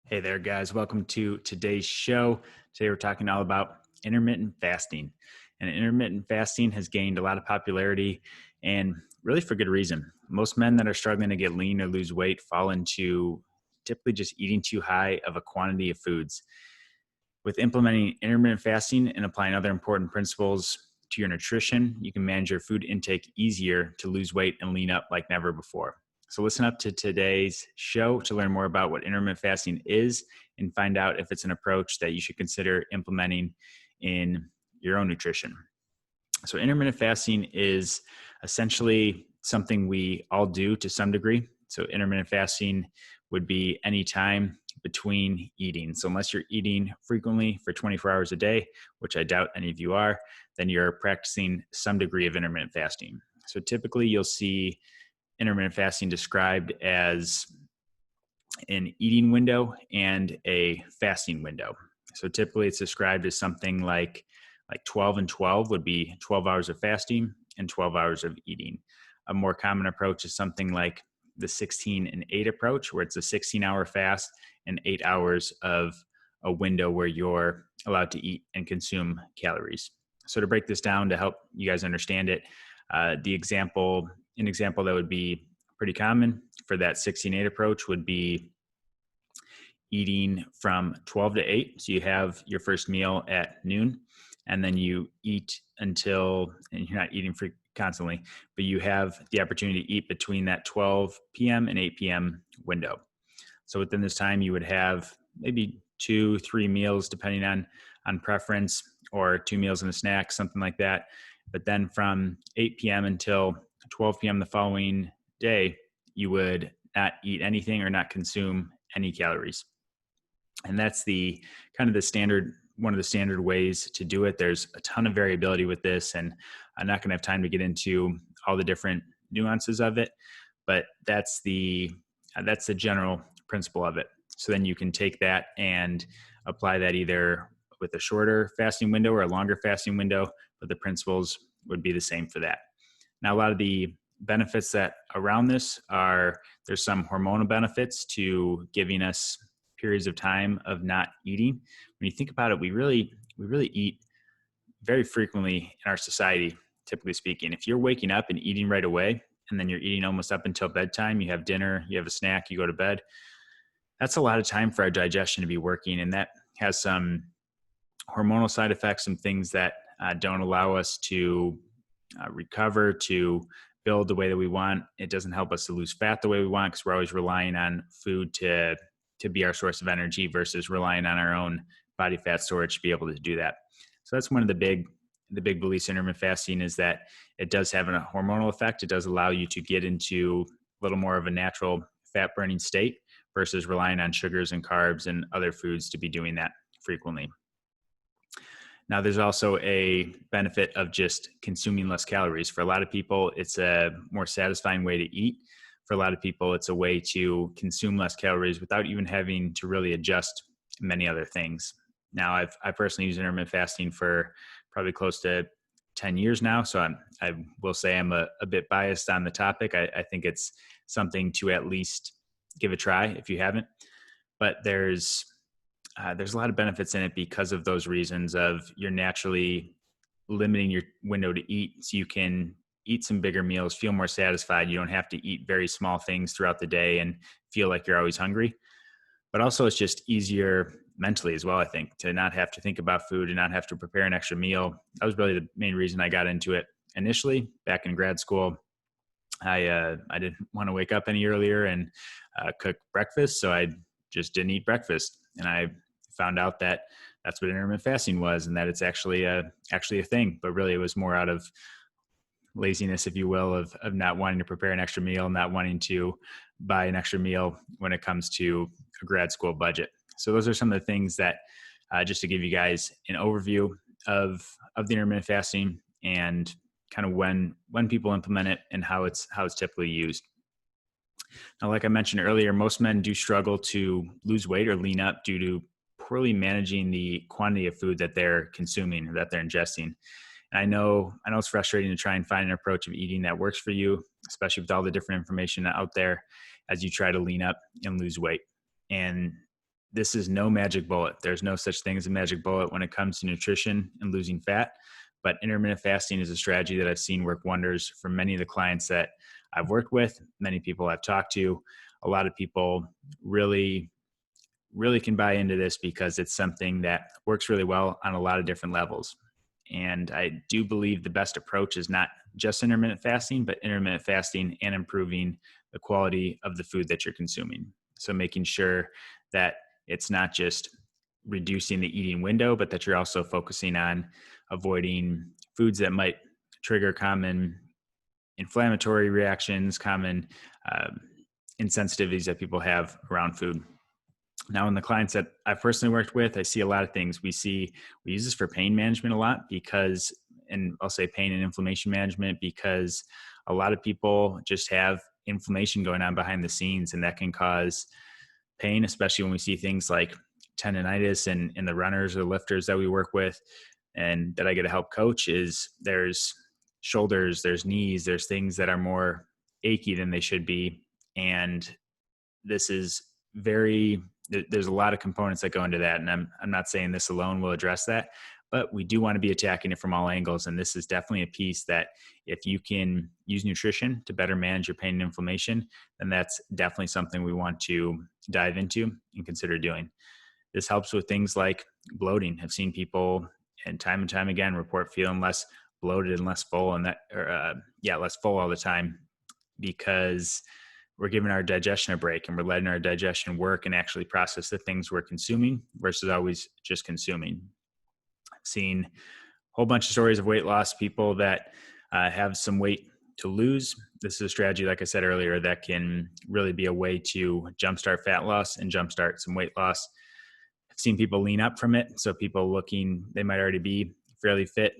Hey there, guys. Welcome to today's show. Today, we're talking all about intermittent fasting. And intermittent fasting has gained a lot of popularity and really for good reason. Most men that are struggling to get lean or lose weight fall into typically just eating too high of a quantity of foods. With implementing intermittent fasting and applying other important principles to your nutrition, you can manage your food intake easier to lose weight and lean up like never before. So, listen up to today's show to learn more about what intermittent fasting is and find out if it's an approach that you should consider implementing in your own nutrition. So, intermittent fasting is essentially something we all do to some degree. So, intermittent fasting would be any time between eating. So, unless you're eating frequently for 24 hours a day, which I doubt any of you are, then you're practicing some degree of intermittent fasting. So, typically, you'll see intermittent fasting described as an eating window and a fasting window. So typically it's described as something like 12 and 12 would be 12 hours of fasting and 12 hours of eating. A more common approach is something like the 16 and 8 approach, where it's a 16-hour fast and 8 hours of a window where you're allowed to eat and consume calories. So to break this down to help you guys understand it, an example that would be pretty common for that 16-8 approach would be eating from 12 to 8. So you have your first meal at noon, and then you eat until, and you're not eating for constantly, but you have the opportunity to eat between that 12 p.m. and 8 p.m. window. So within this time, you would have maybe 2, 3 meals, depending on preference, or 2 meals and a snack, something like that. But then from 8 p.m. until 12 p.m. the following day, you would not eat anything or not consume any calories. And that's the kind of the standard, one of the standard ways to do it. There's a ton of variability with this, and I'm not going to have time to get into all the different nuances of it, but that's the general principle of it. So then you can take that and apply that either with a shorter fasting window or a longer fasting window, but the principles would be the same for that. Now, a lot of the benefits that around this are, there's some hormonal benefits to giving us periods of time of not eating. When you think about it, we really eat very frequently in our society, typically speaking. If you're waking up and eating right away, and then you're eating almost up until bedtime, you have dinner, you have a snack, you go to bed, that's a lot of time for our digestion to be working. And that has some hormonal side effects, some things that don't allow us to recover, to build the way that we want. It doesn't help us to lose fat the way we want, because we're always relying on food to be our source of energy versus relying on our own body fat storage to be able to do that. So that's one of the big beliefs in intermittent fasting, is that it does have a hormonal effect. It does allow you to get into a little more of a natural fat burning state versus relying on sugars and carbs and other foods to be doing that frequently. Now, there's also a benefit of just consuming less calories. For a lot of people, it's a more satisfying way to eat. For a lot of people, it's a way to consume less calories without even having to really adjust many other things. Now, I personally use intermittent fasting for probably close to 10 years now. So I will say I'm a bit biased on the topic. I think it's something to at least give a try if you haven't. But there's a lot of benefits in it because of those reasons of you're naturally limiting your window to eat, so you can eat some bigger meals, feel more satisfied. You don't have to eat very small things throughout the day and feel like you're always hungry. But also it's just easier mentally as well, I think, to not have to think about food and not have to prepare an extra meal. That was really the main reason I got into it initially back in grad school. I didn't want to wake up any earlier and cook breakfast, so I just didn't eat breakfast. And I found out that that's what intermittent fasting was, and that it's actually a thing. But really, it was more out of laziness, if you will, of not wanting to prepare an extra meal, not wanting to buy an extra meal when it comes to a grad school budget. So those are some of the things that, just to give you guys an overview of the intermittent fasting and kind of when people implement it and how it's typically used. Now, like I mentioned earlier, most men do struggle to lose weight or lean up due to poorly managing the quantity of food that they're consuming or that they're ingesting. And I know it's frustrating to try and find an approach of eating that works for you, especially with all the different information out there as you try to lean up and lose weight. And this is no magic bullet. There's no such thing as a magic bullet when it comes to nutrition and losing fat. But intermittent fasting is a strategy that I've seen work wonders for many of the clients that I've worked with, many people I've talked to. A lot of people really, really can buy into this because it's something that works really well on a lot of different levels. And I do believe the best approach is not just intermittent fasting, but intermittent fasting and improving the quality of the food that you're consuming. So making sure that it's not just reducing the eating window, but that you're also focusing on avoiding foods that might trigger common inflammatory reactions, common insensitivities that people have around food. Now, in the clients that I've personally worked with, I see a lot of things. We use this for pain management a lot because, and I'll say pain and inflammation management, because a lot of people just have inflammation going on behind the scenes, and that can cause pain, especially when we see things like tendonitis in the runners or lifters that we work with and that I get to help coach. Is there's shoulders, there's knees, there's things that are more achy than they should be. And this is there's a lot of components that go into that. And I'm not saying this alone will address that, but we do want to be attacking it from all angles. And this is definitely a piece that if you can use nutrition to better manage your pain and inflammation, then that's definitely something we want to dive into and consider doing. This helps with things like bloating. I've seen people and time again report feeling less bloated and less full less full all the time because we're giving our digestion a break and we're letting our digestion work and actually process the things we're consuming versus always just consuming. I've seen a whole bunch of stories of weight loss, people that have some weight to lose. This is a strategy, like I said earlier, that can really be a way to jumpstart fat loss and jumpstart some weight loss. I've seen people lean up from it. So people they might already be fairly fit.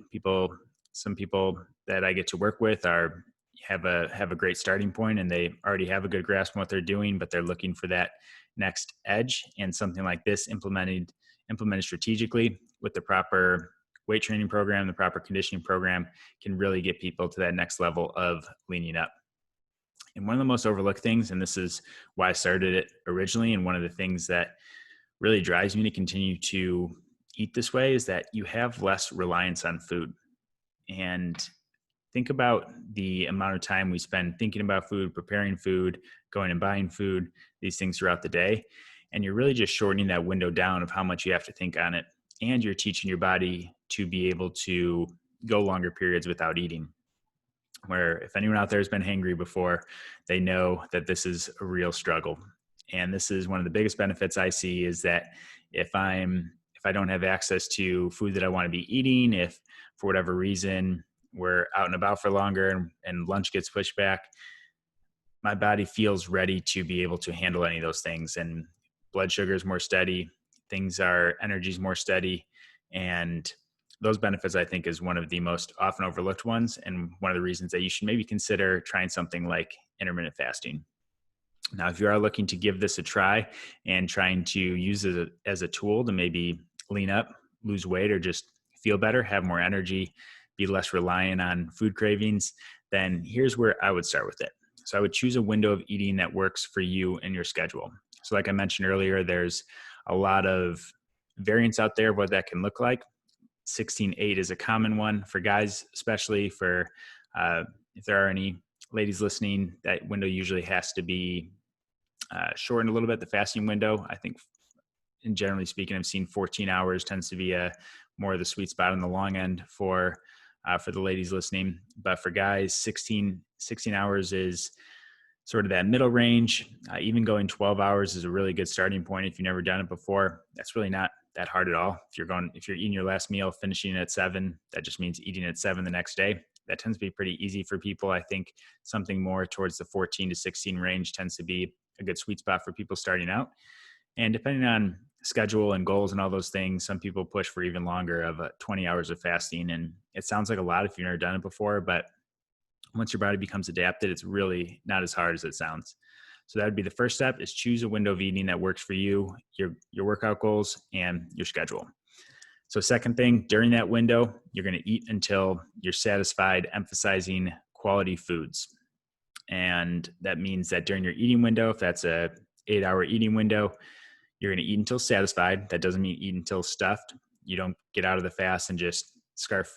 Some people that I get to work with have a great starting point and they already have a good grasp on what they're doing, but they're looking for that next edge. And something like this implemented strategically with the proper weight training program, the proper conditioning program, can really get people to that next level of leaning up. And one of the most overlooked things, and this is why I started it originally, and one of the things that really drives me to continue to eat this way, is that you have less reliance on food. And think about the amount of time we spend thinking about food, preparing food, going and buying food, these things throughout the day. And you're really just shortening that window down of how much you have to think on it. And you're teaching your body to be able to go longer periods without eating. Where if anyone out there has been hangry before, they know that this is a real struggle. And this is one of the biggest benefits I see, is that if I don't have access to food that I want to be eating, if for whatever reason we're out and about for longer and lunch gets pushed back, my body feels ready to be able to handle any of those things. And blood sugar is more steady, energy is more steady. And those benefits, I think, is one of the most often overlooked ones. And one of the reasons that you should maybe consider trying something like intermittent fasting. Now, if you are looking to give this a try and trying to use it as a tool to maybe lean up, lose weight, or just feel better, have more energy, be less reliant on food cravings, then here's where I would start with it. So I would choose a window of eating that works for you and your schedule. So like I mentioned earlier, there's a lot of variants out there of what that can look like. 16-8 is a common one for guys, especially for if there are any ladies listening, that window usually has to be shortened a little bit, the fasting window. I think, and generally speaking, I've seen 14 hours tends to be more of the sweet spot on the long end for the ladies listening. But for guys, 16 hours is sort of that middle range. Even going 12 hours is a really good starting point. If you've never done it before, that's really not that hard at all. If you're eating your last meal, finishing at 7, that just means eating at 7 the next day. That tends to be pretty easy for people. I think something more towards the 14 to 16 range tends to be a good sweet spot for people starting out. And depending on schedule and goals and all those things, some people push for even longer of 20 hours of fasting. And it sounds like a lot if you've never done it before, but once your body becomes adapted, it's really not as hard as it sounds. So that would be the first step, is choose a window of eating that works for you, your workout goals, and your schedule. So second thing, during that window, you're going to eat until you're satisfied, emphasizing quality foods. And that means that during your eating window, if that's a 8-hour eating window, You're going to eat until satisfied. That doesn't mean eat until stuffed. You don't get out of the fast and just scarf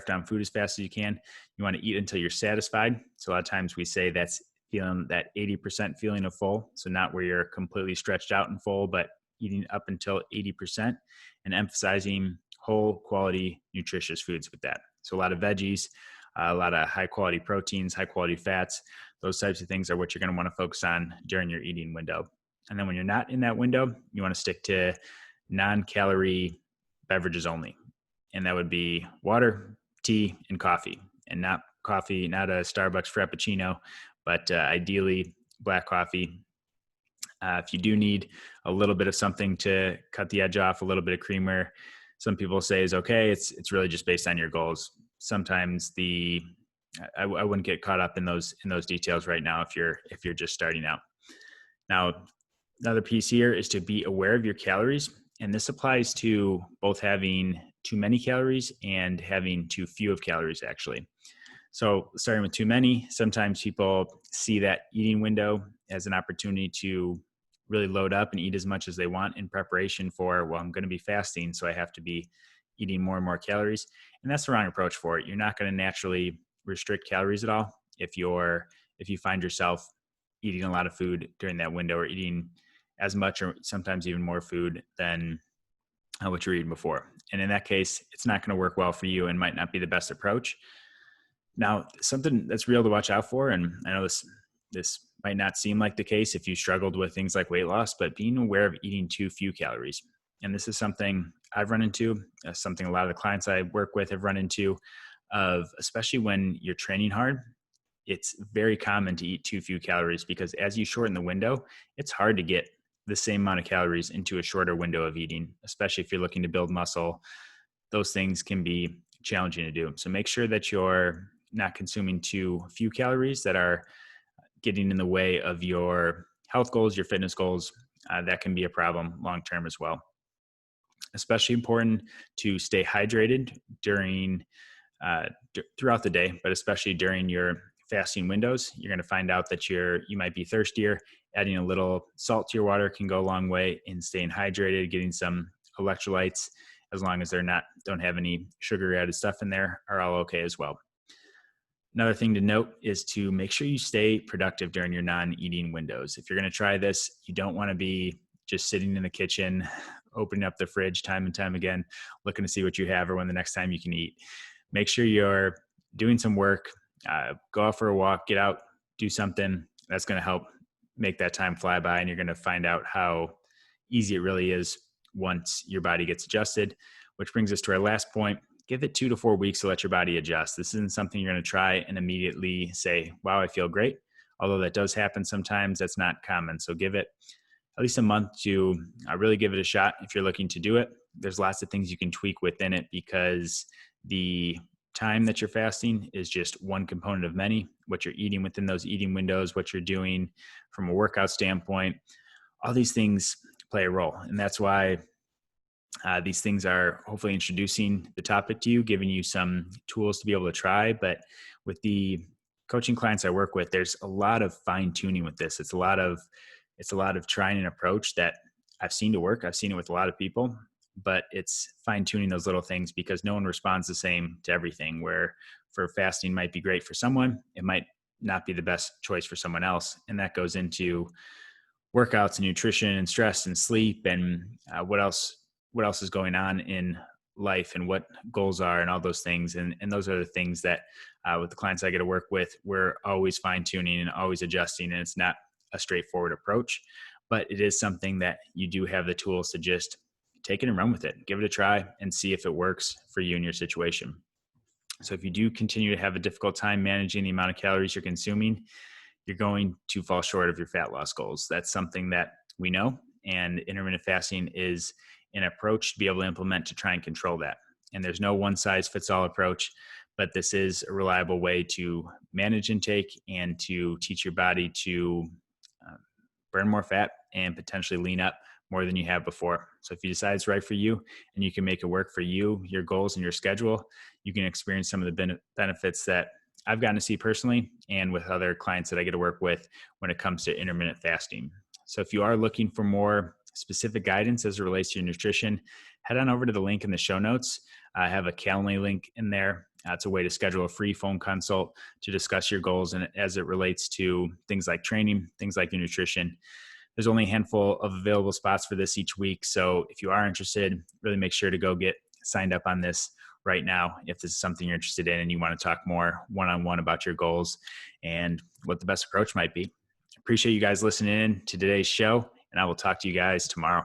down food as fast as you can. You want to eat until you're satisfied. So a lot of times we say that's feeling that 80% feeling of full. So not where you're completely stretched out and full, but eating up until 80% and emphasizing whole quality, nutritious foods with that. So a lot of veggies, a lot of high quality proteins, high quality fats, those types of things are what you're going to want to focus on during your eating window. And then when you're not in that window, you want to stick to non-calorie beverages only. And that would be water, tea, and coffee. And not coffee, not a Starbucks Frappuccino, but ideally black coffee. If you do need a little bit of something to cut the edge off, a little bit of creamer, some people say is okay. It's really just based on your goals. Sometimes I wouldn't get caught up in those details right now if you're just starting out. Now, another piece here is to be aware of your calories, and this applies to both having too many calories and having too few of calories actually. So starting with too many, sometimes people see that eating window as an opportunity to really load up and eat as much as they want in preparation for, well, I'm going to be fasting, so I have to be eating more and more calories. And that's the wrong approach for it. You're not going to naturally restrict calories at all if you find yourself eating a lot of food during that window or eating as much or sometimes even more food than what you're eating before. And in that case, it's not going to work well for you and might not be the best approach. Now, something that's real to watch out for, and I know this might not seem like the case if you struggled with things like weight loss, but being aware of eating too few calories. And this is something I've run into, something a lot of the clients I work with have run into, especially when you're training hard. It's very common to eat too few calories because as you shorten the window, it's hard to get the same amount of calories into a shorter window of eating, especially if you're looking to build muscle. Those things can be challenging to do. So make sure that you're not consuming too few calories that are getting in the way of your health goals, your fitness goals. That can be a problem long term as well. Especially important to stay hydrated throughout the day, but especially during your fasting windows. You're going to find out that you might be thirstier. Adding a little salt to your water can go a long way in staying hydrated, getting some electrolytes, as long as don't have any sugar added stuff in there, are all okay as well. Another thing to note is to make sure you stay productive during your non-eating windows. If you're going to try this, you don't want to be just sitting in the kitchen, opening up the fridge time and time again, looking to see what you have or when the next time you can eat. Make sure you're doing some work, go out for a walk, get out, do something that's going to help make that time fly by. And you're going to find out how easy it really is once your body gets adjusted, which brings us to our last point. Give it 2 to 4 weeks to let your body adjust. This isn't something you're going to try and immediately say, wow, I feel great. Although that does happen sometimes, that's not common. So give it at least a month to really give it a shot if you're looking to do it. There's lots of things you can tweak within it because the time that you're fasting is just one component of many. What you're eating within those eating windows, what you're doing from a workout standpoint, all these things play a role. And that's why these things are hopefully introducing the topic to you, giving you some tools to be able to try. But with the coaching clients I work with, there's a lot of fine tuning with this. It's a lot of trying an approach that I've seen to work. I've seen it with a lot of people, but it's fine tuning those little things because no one responds the same to everything. Where for fasting might be great for someone, it might not be the best choice for someone else. And that goes into workouts and nutrition and stress and sleep and what else is going on in life and what goals are and all those things. And those are the things that with the clients I get to work with, we're always fine tuning and always adjusting. And it's not a straightforward approach, but it is something that you do have the tools to just take it and run with it, give it a try and see if it works for you and your situation. So if you do continue to have a difficult time managing the amount of calories you're consuming, you're going to fall short of your fat loss goals. That's something that we know, and intermittent fasting is an approach to be able to implement to try and control that. And there's no one size fits all approach, but this is a reliable way to manage intake and to teach your body to burn more fat and potentially lean up more than you have before. So if you decide it's right for you and you can make it work for you, your goals and your schedule, you can experience some of the benefits that I've gotten to see personally and with other clients that I get to work with when it comes to intermittent fasting. So if you are looking for more specific guidance as it relates to your nutrition, head on over to the link in the show notes. I have a Calendly link in there. It's a way to schedule a free phone consult to discuss your goals and as it relates to things like training, things like your nutrition. There's only a handful of available spots for this each week. So if you are interested, really make sure to go get signed up on this right now if this is something you're interested in and you want to talk more one-on-one about your goals and what the best approach might be. Appreciate you guys listening in to today's show, and I will talk to you guys tomorrow.